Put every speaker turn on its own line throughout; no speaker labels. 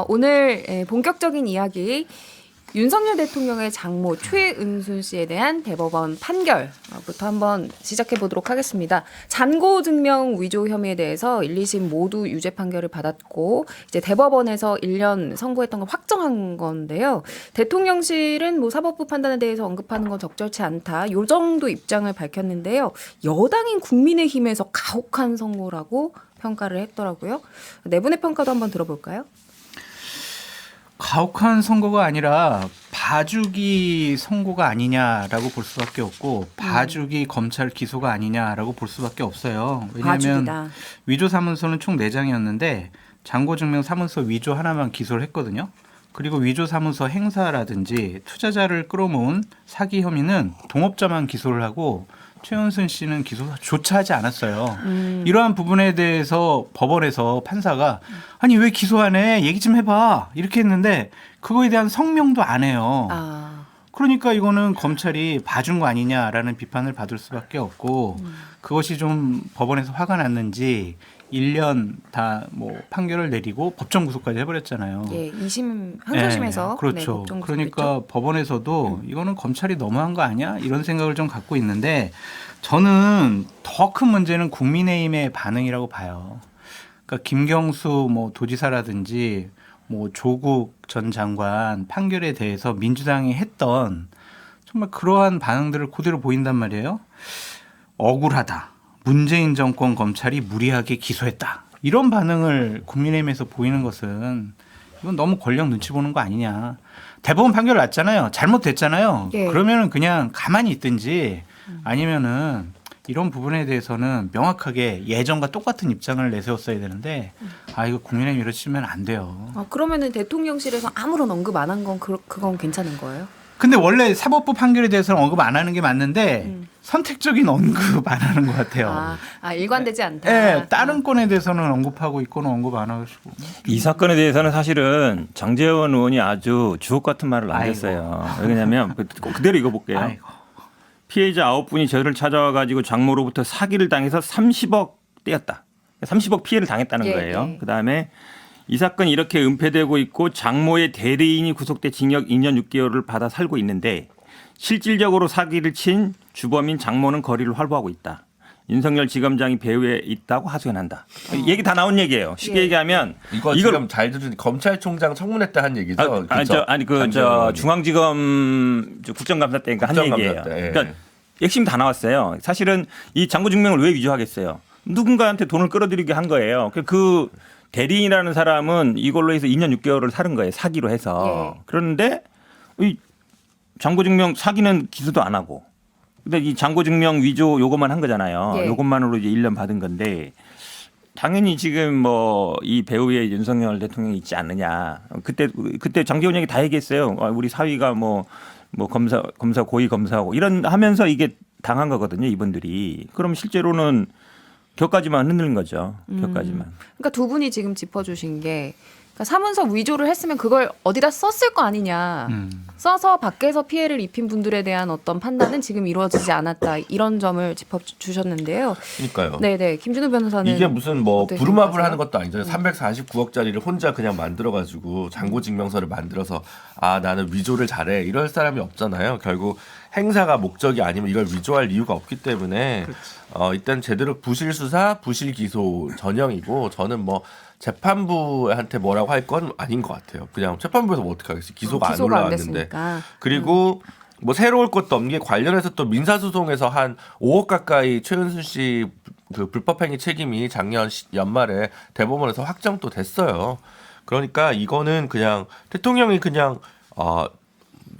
오늘 본격적인 이야기 윤석열 대통령의 장모 최은순 씨에 대한 대법원 판결부터 한번 시작해 보도록 하겠습니다. 잔고증명 위조 혐의에 대해서 1, 2심 모두 유죄 판결을 받았고 이제 대법원에서 1년 선고했던 걸 확정한 건데요. 대통령실은 뭐 사법부 판단에 대해서 언급하는 건 적절치 않다. 요 정도 입장을 밝혔는데요. 여당인 국민의힘에서 가혹한 선고라고 평가를 했더라고요. 네 분의 평가도 한번 들어볼까요?
가혹한 선고가 아니라 봐주기 선고가 아니냐라고 볼 수밖에 없고 봐주기 검찰 기소가 아니냐라고 볼 수밖에 없어요. 왜냐하면
봐주기다.
위조 사문서는 총 4장이었는데 잔고증명 사문서 위조 하나만 기소를 했거든요. 그리고 위조 사문서 행사라든지 투자자를 끌어모은 사기 혐의는 동업자만 기소를 하고 최은순 씨는 기소조차 하지 않았어요. 이러한 부분에 대해서 법원에서 판사가 아니 왜 기소 안 해? 얘기 좀 해봐. 이렇게 했는데 그거에 대한 성명도 안 해요. 그러니까 이거는 검찰이 봐준 거 아니냐라는 비판을 받을 수밖에 없고 그것이 좀 법원에서 화가 났는지 1년 다 뭐 판결을 내리고 법정 구속까지 해버렸잖아요.
예, 2심 항소심에서
네, 그렇죠.
법정 구속했죠.
그러니까 법원에서도 이거는 검찰이 너무한 거 아니야? 이런 생각을 좀 갖고 있는데 저는 더 큰 문제는 국민의힘의 반응이라고 봐요. 그러니까 김경수 뭐 도지사라든지 뭐 조국 전 장관 판결에 대해서 민주당이 했던 정말 그러한 반응들을 그대로 보인단 말이에요. 억울하다. 문재인 정권 검찰이 무리하게 기소했다. 이런 반응을 국민의힘에서 보이는 것은 이건 너무 권력 눈치 보는 거 아니냐. 대법원 판결 났잖아요. 잘못됐잖아요.
예.
그러면은 그냥 가만히 있든지 아니면은 이런 부분에 대해서는 명확하게 예전과 똑같은 입장을 내세웠어야 되는데 이거 국민의힘 이러시면 안 돼요.
그러면은 대통령실에서 아무런 언급 안 한 건 그건 괜찮은 거예요?
근데 원래 사법부 판결에 대해서는 언급 안 하는 게 맞는데 선택적인 언급 안 하는 것 같아요.
일관되지 않다.
네, 다른 건에 대해서는 언급하고 있고는 언급 안 하시고.
이 사건에 대해서는 사실은 장제원 의원이 아주 주옥 같은 말을 남겼어요. 왜냐하면 그대로 읽어볼게요.
아이고.
피해자 9분이 저를 찾아와 가지고 장모로부터 사기를 당해서 30억 떼었다. 30억 피해를 당했다는 거예요.
예.
그다음에 이 사건이 이렇게 은폐되고 있고 장모의 대리인이 구속돼 징역 2년 6개월을 받아 살고 있는데 실질적으로 사기를 친 주범인 장모는 거리를 활보하고 있다. 윤석열 지검장이 배후에 있다고 하소연한다. 얘기 다 나온 얘기예요. 쉽게 얘기하면
이거 지금 잘 들으니 검찰총장 청문회 때 한 얘기죠.
중앙지검 국정감사 때니까 한 얘기예요.
때, 예.
그러니까 핵심 다 나왔어요. 사실은 이 장고증명을 왜 위조하겠어요? 누군가한테 돈을 끌어들이게 한 거예요. 그 대리인이라는 사람은 이걸로 해서 2년 6개월을 살은 거예요. 사기로 해서. 그런데 이 장고증명 사기는 기소도 안 하고. 근데 이 장고증명 위조 요것만 한 거잖아요.
예.
요것만으로 이제 1년 받은 건데 당연히 지금 뭐 이 배후에 윤석열 대통령이 있지 않느냐. 그때 장제원 얘기 다 얘기했어요. 우리 사위가 뭐 검사 고위 검사하고 이런 하면서 이게 당한 거거든요. 이분들이. 그럼 실제로는 격까지만 흔들린 거죠. 격까지만.
그러니까 두 분이 지금 짚어주신 게 그러니까 사문서 위조를 했으면 그걸 어디다 썼을 거 아니냐. 써서 밖에서 피해를 입힌 분들에 대한 어떤 판단은 지금 이루어지지 않았다. 이런 점을 짚어주셨는데요.
그러니까요.
네네. 김준호 변호사는
이게 무슨 뭐
어떻게
부루마블
생각하세요?
하는 것도 아니잖아요. 349억짜리를 혼자 그냥 만들어가지고 장고증명서를 만들어서 나는 위조를 잘해 이럴 사람이 없잖아요. 결국 행사가 목적이 아니면 이걸 위조할 이유가 없기 때문에 일단 제대로 부실 수사, 부실 기소 전형이고 저는 뭐 재판부한테 뭐라고 할 건 아닌 것 같아요. 그냥 재판부에서 뭐 어떻게 하겠어요. 기소가 안 올라왔는데.
됐으니까.
그리고 뭐 새로울 것도 없는 게 관련해서 또 민사소송에서 한 5억 가까이 최은순 씨 그 불법행위 책임이 작년 연말에 대법원에서 확정 또 됐어요. 그러니까 이거는 그냥 대통령이 그냥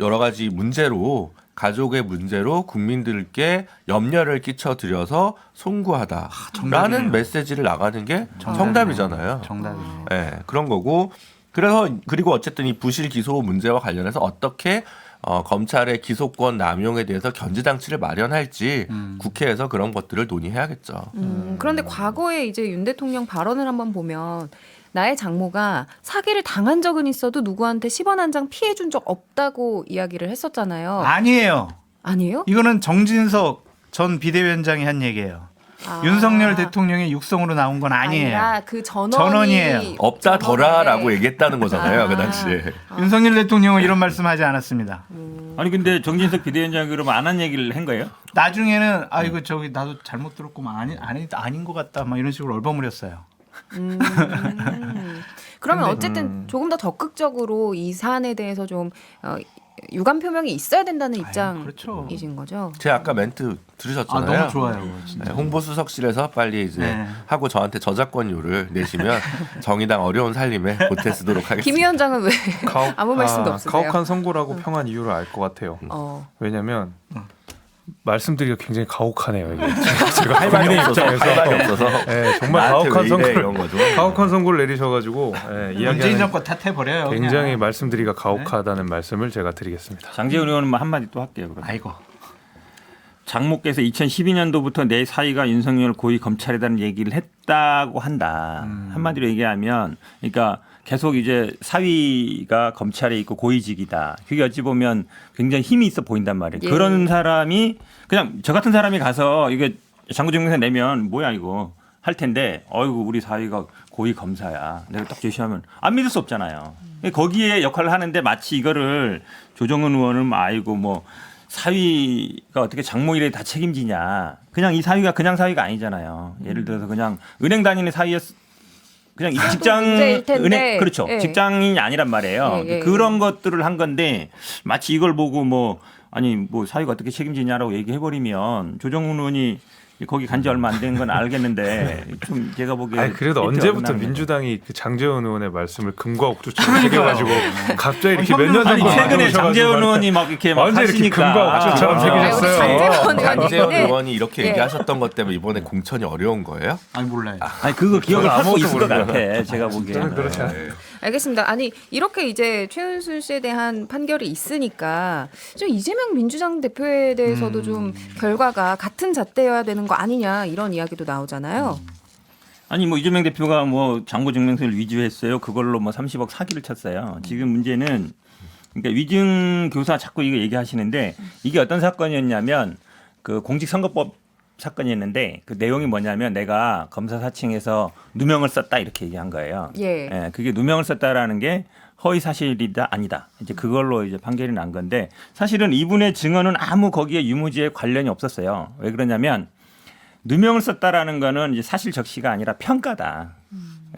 여러 가지 문제로 가족의 문제로 국민들께 염려를 끼쳐드려서 송구하다라는 메시지를 나가는 게 정답이잖아요.
정답이에요.
네, 그런 거고 그리고 어쨌든 이 부실 기소 문제와 관련해서 어떻게 검찰의 기소권 남용에 대해서 견제장치를 마련할지 국회에서 그런 것들을 논의해야겠죠.
그런데 과거에 이제 윤 대통령 발언을 한번 보면 나의 장모가 사기를 당한 적은 있어도 누구한테 10원 한 장 피해 준 적 없다고 이야기를 했었잖아요.
아니에요.
아니에요?
이거는 정진석 전 비대위원장이 한 얘기예요. 윤석열 대통령의 육성으로 나온 건 아니에요.
아니라 그 전원이
전원이에요.
없다 더라라고
전원에.
얘기했다는 거잖아요. 그 당시에.
윤석열 대통령은 이런 말씀하지 않았습니다.
아니 근데 정진석 비대위원장이 그러면 안 한 얘기를 한 거예요?
나중에는 아 이거 저기 나도 잘못 들었구만 아닌 것 같다 막 이런 식으로 얼버무렸어요.
그러면 어쨌든 조금 더 적극적으로 이 사안에 대해서 좀 유감 표명이 있어야 된다는
그렇죠.
입장이신 거죠?
제가 아까 멘트
아
들으셨잖아요.
너무 좋아요, 진짜.
네, 홍보수석실에서 빨리 이제
네.
하고 저한테 저작권료를 내시면 정의당 어려운 살림에 보태 쓰도록 하겠습니다.
김 위원장은 왜 아무 말씀도 없으세요?
가혹한 선고라고 평한 이유를 알 것 같아요. 왜냐하면 말씀드리기가 굉장히 가혹하네요. 이게 제가
할 말이
국민의
없어서
입장에서
할 말이 없어서
네, 정말
나한테
가혹한
왜 이래
선고를
이런 거죠.
가혹한 선고를 내리셔가지고
문재인
이야기하는
정권 탓해 버려요.
굉장히 말씀드리기가 가혹하다는 말씀을 제가 드리겠습니다.
장재훈 의원은 한마디 또 할게요. 그럼.
아이고.
장모께서 2012년도부터 내 사위가 윤석열 고위 검찰이라는 얘기를 했다고 한다. 한마디로 얘기하면, 그러니까 계속 이제 사위가 검찰에 있고 고위직이다. 그게 어찌 보면 굉장히 힘이 있어 보인단 말이에요.
예.
그런 사람이 그냥 저 같은 사람이 가서 이게 장고증명서 내면 뭐야 이거 할 텐데, 어이구 우리 사위가 고위 검사야. 내가 딱 제시하면 안 믿을 수 없잖아요. 거기에 역할을 하는데 마치 이거를 조정은 의원은 아이고 뭐 사위가 어떻게 장모 일에 다 책임지냐. 그냥 이 사위가 그냥 사위가 아니잖아요. 예를 들어서 그냥 은행 다니는 사위였 그냥 이 직장
문제일 텐데.
은행 그렇죠.
예.
직장인이 아니란 말이에요.
예.
그런 것들을 한 건데 마치 이걸 보고 뭐 아니 뭐 사위가 어떻게 책임지냐라고 얘기해 버리면 조정훈 의원이 거기 간지 얼마 안 된 건 알겠는데 좀 제가 보기에
아니 그래도
이때
언제부터
어긋나는
민주당이 그 장재원 의원의 말씀을 금과 옥조처럼 새겨가지고 갑자기 이렇게 몇 년
아니
전에
최근에 장재원 의원이 막 이렇게 막
언제 이렇게
하시니까
금과 옥조처럼 새기셨어요?
장재원
네.
의원이 이렇게
예.
얘기하셨던 것 때문에 이번에 공천이 어려운 거예요?
아니 몰라요.
아니 그거 기억을 할 수
아무것도
있을 것
모릅니다.
같아. 제가 보기에는.
저는 그렇지 않아요.
알겠습니다. 아니 이렇게 이제 최은순 씨에 대한 판결이 있으니까 좀 이재명 민주당 대표에 대해서도 좀 결과가 같은 잣대여야 되는 거 아니냐 이런 이야기도 나오잖아요.
아니 뭐 이재명 대표가 뭐 장고 증명서를 위조했어요. 그걸로 뭐 30억 사기를 쳤어요. 지금 문제는 그러니까 위증 교사 자꾸 이거 얘기하시는데 이게 어떤 사건이었냐면 그 공직선거법 사건이었는데 그 내용이 뭐냐면 내가 검사 사칭해서 누명을 썼다 이렇게 얘기한 거예요.
예.
그게 누명을 썼다라는 게 허위 사실이다 아니다. 이제 그걸로 이제 판결이 난 건데 사실은 이분의 증언은 아무 거기에 유무죄에 관련이 없었어요. 왜 그러냐면 누명을 썼다라는 거는 이제 사실 적시가 아니라 평가다.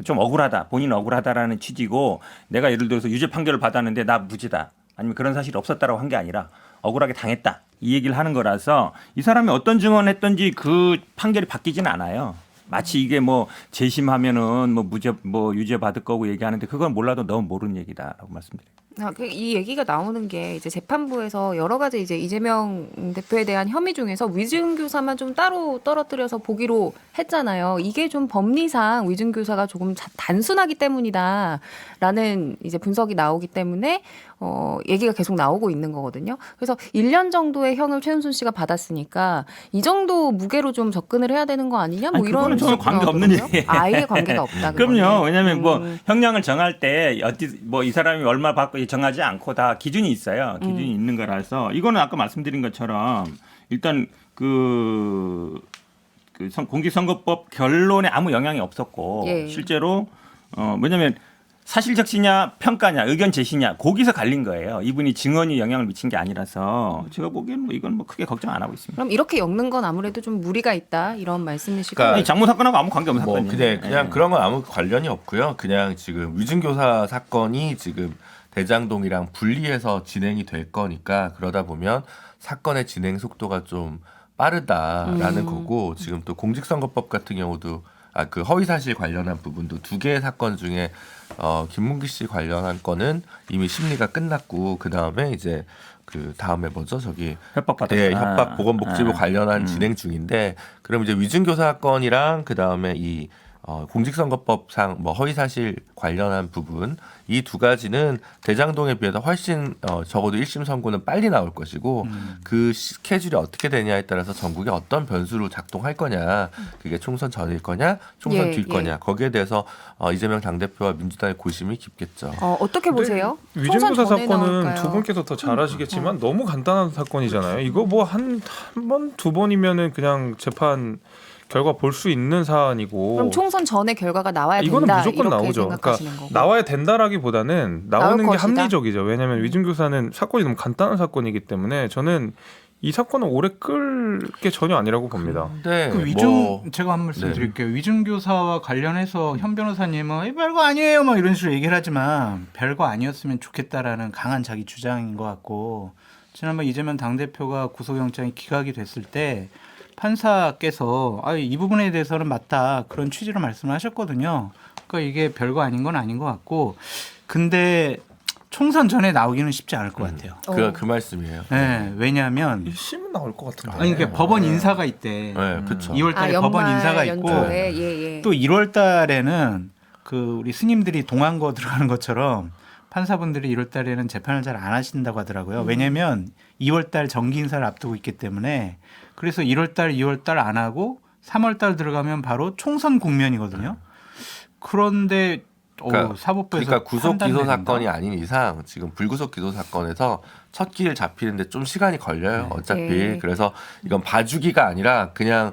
좀 억울하다. 본인은 억울하다라는 취지고 내가 예를 들어서 유죄 판결을 받았는데 나 무죄다. 아니면 그런 사실이 없었다라고 한 게 아니라 억울하게 당했다. 이 얘기를 하는 거라서 이 사람이 어떤 증언을 했던지 그 판결이 바뀌지는 않아요. 마치 이게 뭐 재심하면은 뭐 무죄 뭐 유죄 받을 거고 얘기하는데 그건 몰라도 너무 모르는 얘기다라고 말씀드려요.
이 얘기가 나오는 게 이제 재판부에서 여러 가지 이제 이재명 대표에 대한 혐의 중에서 위증교사만 좀 따로 떨어뜨려서 보기로 했잖아요. 이게 좀 법리상 위증교사가 조금 단순하기 때문이다라는 이제 분석이 나오기 때문에 얘기가 계속 나오고 있는 거거든요. 그래서 1년 정도의 형을 최은순 씨가 받았으니까 이 정도 무게로 좀 접근을 해야 되는 거 아니냐? 뭐
아니,
이런
그거는 전혀 관계 없는
나오거든요.
얘기예요.
아예 관계가 없다.
그럼요. 왜냐하면 뭐 형량을 정할 때 뭐 이 사람이 얼마 받고 정하지 않고 다 기준이 있어요. 기준이 있는 거라서 이거는 아까 말씀드린 것처럼 일단 공직선거법 결론에 아무 영향이 없었고
예.
실제로 뭐냐면 사실 적시냐 평가냐 의견 제시냐 거기서 갈린 거예요. 이분이 증언이 영향을 미친 게 아니라서 제가 보기에는 뭐 이건 뭐 크게 걱정 안 하고 있습니다.
그럼 이렇게 엮는 건 아무래도 좀 무리가 있다 이런 말씀이시고.
그러니까
아니, 장모 사건하고 아무 관계 없는
뭐
사건이에요.
그냥
예.
그런 건 아무 관련이 없고요. 그냥 지금 위증교사 사건이 지금 대장동이랑 분리해서 진행이 될 거니까 그러다 보면 사건의 진행 속도가 좀 빠르다라는 거고 지금 또 공직선거법 같은 경우도 그 허위사실 관련한 부분도 두 개의 사건 중에 김문기 씨 관련한 건은 이미 심리가 끝났고 그 다음에 이제 그 다음에 뭐죠 저기
협박받았다.
예, 협박 보건복지부 관련한 진행 중인데 그럼 이제 위증교사 건이랑 그 다음에 이 공직선거법상 뭐 허위사실 관련한 부분 이 두 가지는 대장동에 비해서 훨씬 적어도 1심 선고는 빨리 나올 것이고 그 스케줄이 어떻게 되냐에 따라서 전국에 어떤 변수로 작동할 거냐 그게 총선 전일 거냐 총선
예,
뒤일 거냐 거기에 대해서 이재명 당대표와 민주당의 고심이 깊겠죠.
어떻게 보세요?
위증교사
총선 전에
사건은
나올까요?
두 분께서 더 잘 아시겠지만 너무 간단한 사건이잖아요. 이거 뭐 한 번, 두 번이면은 그냥 재판 결과 볼 수 있는 사안이고
그럼 총선 전에 결과가 나와야 된다.
이거는 무조건
이렇게
나오죠.
생각하시는
그러니까
거고.
나와야 된다라기보다는
나올
나오는 게
것이다.
합리적이죠. 왜냐하면 위증교사는 사건이 너무 간단한 사건이기 때문에 저는 이 사건은 오래 끌 게 전혀 아니라고 봅니다.
근데
그 위증
뭐
제가 한 말씀
네.
드릴게요. 위증 교사와 관련해서 현 변호사님은 별거 아니에요, 막 이런 식으로 얘기를 하지만 별거 아니었으면 좋겠다라는 강한 자기 주장인 것 같고 지난번 이재명 당 대표가 구속영장이 기각이 됐을 때 판사께서 이 부분에 대해서는 맞다 그런 취지로 말씀하셨거든요. 그러니까 이게 별거 아닌 건 아닌 것 같고 근데 총선 전에 나오기는 쉽지 않을 것 같아요.
그 말씀이에요.
네, 왜냐하면
심은 나올 것 같은데.
아니 그러니까 법원 인사가 있대.
네, 그렇죠.
2월달에
연말
법원 인사가 있고
연초에 예.
또 1월달에는 그 우리 스님들이 동안거 들어가는 것처럼 판사분들이 1월달에는 재판을 잘 안 하신다고 하더라고요. 왜냐하면 2월달 정기 인사를 앞두고 있기 때문에 그래서 1월달, 2월달 안 하고 3월달 들어가면 바로 총선 국면이거든요. 그런데 사법부에서
그러니까 구속 기소
판단된다?
사건이 아닌 이상 지금 불구속 기소 사건에서 첫 길 잡히는데 좀 시간이 걸려요. 어차피
네.
그래서 이건 봐주기가 아니라 그냥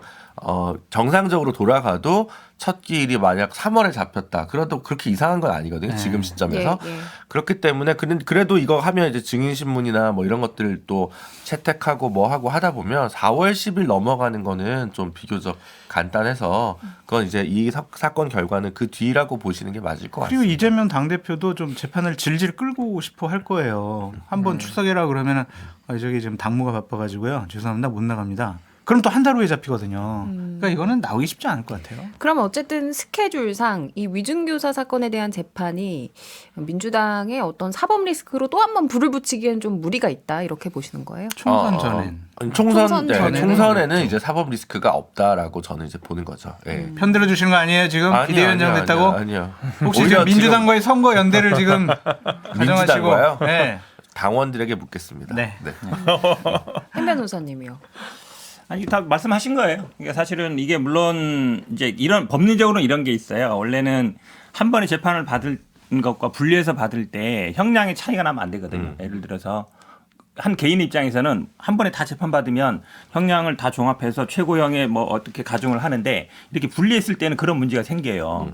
정상적으로 돌아가도 첫 길이 만약 3월에 잡혔다. 그래도 그렇게 이상한 건 아니거든요. 지금 시점에서.
예.
그렇기 때문에 그래도 이거 하면 이제 증인신문이나 뭐 이런 것들 또 채택하고 뭐 하고 하다 보면 4월 10일 넘어가는 거는 좀 비교적 간단해서 그건 이제 이 사건 결과는 그 뒤라고 보시는 게 맞을 것
그리고
같습니다.
이재명 당대표도 좀 재판을 질질 끌고 싶어 할 거예요. 한번 출석해라 그러면은 저기 지금 당무가 바빠가지고요. 죄송합니다. 못 나갑니다. 그럼 또 한 달 후에 잡히거든요. 그러니까 이거는 나오기 쉽지 않을 것 같아요.
그러면 어쨌든 스케줄상 이 위증교사 사건에 대한 재판이 민주당의 어떤 사법 리스크로 또 한 번 불을 붙이기엔 좀 무리가 있다 이렇게 보시는 거예요?
총선 전엔.
아니,
총선
총선에는
전에는
이제 사법 리스크가 없다라고 저는 이제 보는 거죠. 예.
편들어 주시는 거 아니에요 지금?
아니요,
비대위원장
아니요,
됐다고?
아니요.
혹시
오히려
지금 민주당과의 선거 연대를 지금 가정하시고?
민주당과요?
네.
당원들에게 묻겠습니다.
네.
한 변호사님이요.
아니 다 말씀하신 거예요. 그러니까 사실은 이게 물론 이제 이런 법리적으로는 이런 게 있어요. 원래는 한 번에 재판을 받을 것과 분리해서 받을 때 형량의 차이가 나면 안 되거든요. 예를 들어서 한 개인 입장에서는 한 번에 다 재판받으면 형량을 다 종합해서 최고형에 뭐 어떻게 가중을 하는데 이렇게 분리했을 때는 그런 문제가 생겨요.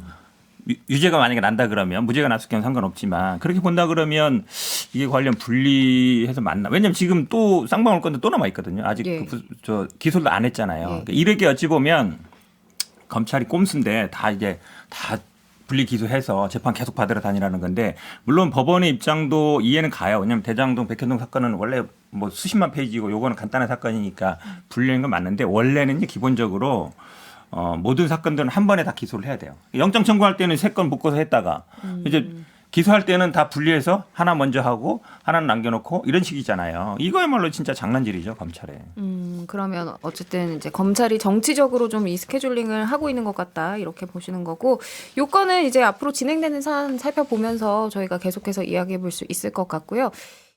유죄가 만약에 난다 그러면 무죄가 났을 경우는 상관없지만 그렇게 본다 그러면 이게 관련 분리해서 맞나? 왜냐하면 지금 또 쌍방울 건데 또 남아 있거든요. 아직
예.
기소도 안 했잖아요.
예.
그러니까 이렇게 어찌 보면 검찰이 꼼수인데 다 이제 다 분리 기소해서 재판 계속 받으러 다니라는 건데 물론 법원의 입장도 이해는 가요. 왜냐하면 대장동 백현동 사건은 원래 뭐 수십만 페이지고 요거는 간단한 사건이니까 분리하는 건 맞는데 원래는 이제 기본적으로 모든 사건들은 한 번에 다 기소를 해야 돼요. 영장 청구할 때는 3건 묶어서 했다가 이제 기소할 때는 다 분리해서 하나 먼저 하고 하나는 남겨놓고 이런 식이잖아요. 이거야말로 진짜 장난질이죠 검찰에.
그러면 어쨌든 이제 검찰이 정치적으로 좀 이 스케줄링을 하고 있는 것 같다 이렇게 보시는 거고 요건은 이제 앞으로 진행되는 사안 살펴보면서 저희가 계속해서 이야기해 볼 수 있을 것 같고요.